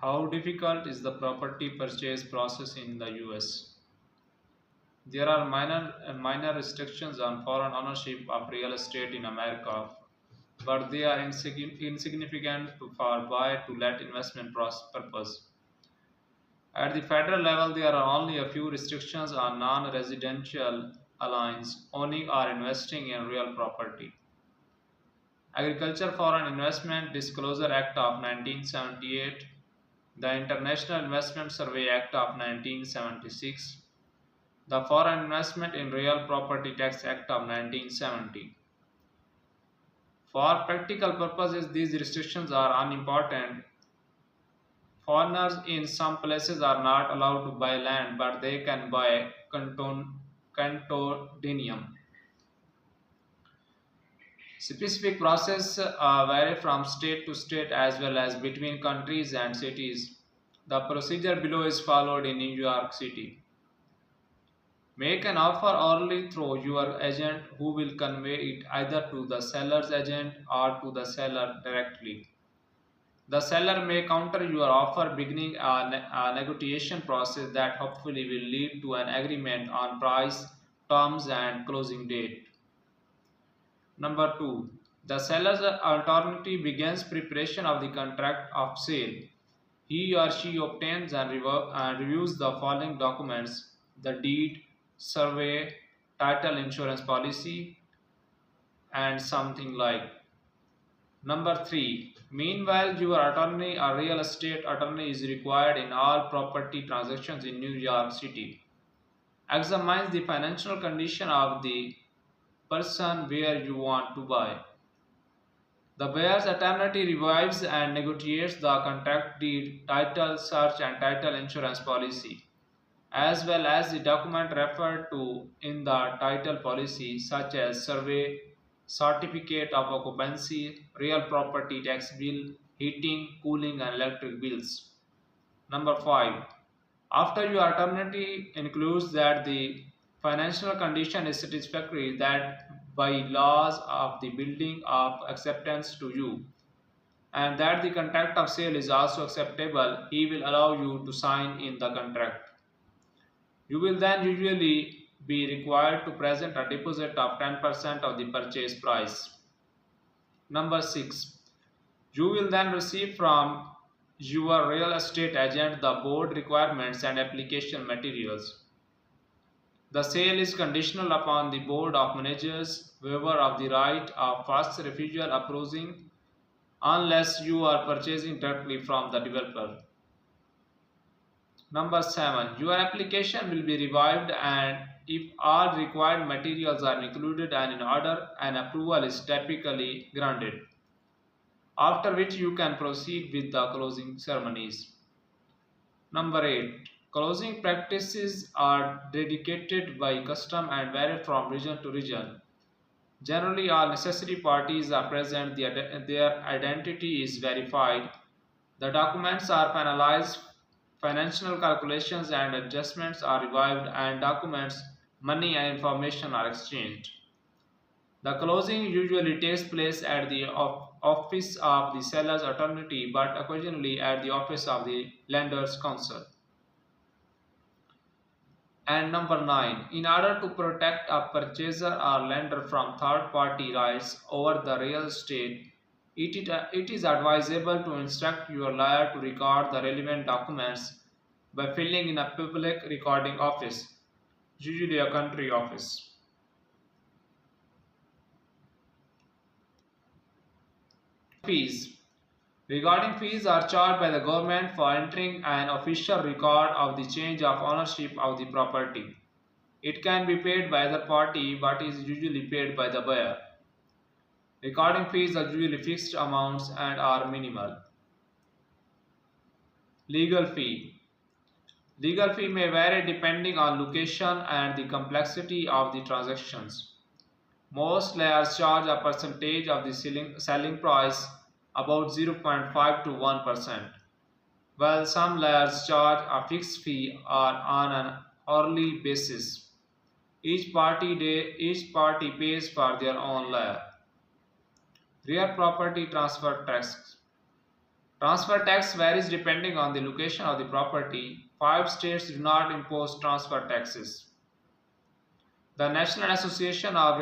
How difficult is the property purchase process in the US? There are minor restrictions on foreign ownership of real estate in America, but they are insignificant for buy to let investment purpose. At the federal level, there are only a few restrictions on non-residential aliens owning or investing in real property. Agriculture Foreign Investment Disclosure Act of 1978, the International Investment Survey Act of 1976, the Foreign Investment in Real Property Tax Act of 1970. For practical purposes, these restrictions are unimportant. Foreigners in some places are not allowed to buy land, but they can buy condominium. Specific process vary from state to state as well as between countries and cities. The procedure below is followed in New York City. Make an offer orally through your agent who will convey it either to the seller's agent or to the seller directly. The seller may counter your offer, beginning a negotiation process that hopefully will lead to an agreement on price, terms, and closing date. Number 2. The seller's attorney begins preparation of the contract of sale. He or she obtains and reviews the following documents: the deed, survey, title insurance policy, and something like. Number 3. Meanwhile, your attorney or real estate attorney is required in all property transactions in New York City. Examines the financial condition of the person where you want to buy. The buyer's attorney reviews and negotiates the contract deed, title search and title insurance policy, as well as the document referred to in the title policy such as survey, certificate of occupancy, real property tax bill, heating, cooling and electric bills. Number 5. After your attorney includes that the financial condition is satisfactory, that by laws of the building of acceptance to you, and that the contract of sale is also acceptable, he will allow you to sign in the contract. You will then usually be required to present a deposit of 10% of the purchase price. Number 6. You will then receive from your real estate agent the board requirements and application materials. The sale is conditional upon the board of managers waiver of the right of first refusal approving unless you are purchasing directly from the developer. Number 7. Your application will be reviewed and if all required materials are included and in order, an approval is typically granted, after which you can proceed with the closing ceremonies. Number 8. Closing practices are dedicated by custom and vary from region to region. Generally, all necessary parties are present, their identity is verified, the documents are finalized, financial calculations and adjustments are reviewed, and documents, money, and information are exchanged. The closing usually takes place at the office of the seller's attorney, but occasionally at the office of the lender's counsel. And number 9. In order to protect a purchaser or lender from third-party rights over the real estate, it is advisable to instruct your lawyer to record the relevant documents by filling in a public recording office, usually a country office. Fees. Regarding fees are charged by the government for entering an official record of the change of ownership of the property. It can be paid by either party but is usually paid by the buyer. Recording fees are usually fixed amounts and are minimal. Legal fee. Legal fee may vary depending on location and the complexity of the transactions. Most lawyers charge a percentage of the selling price, about 0.5 to 1%, while some lawyers charge a fixed fee or on an hourly basis. Each party pays for their own lawyer. Real property transfer tax. Transfer tax varies depending on the location of the property. 5 states do not impose transfer taxes. The National Association of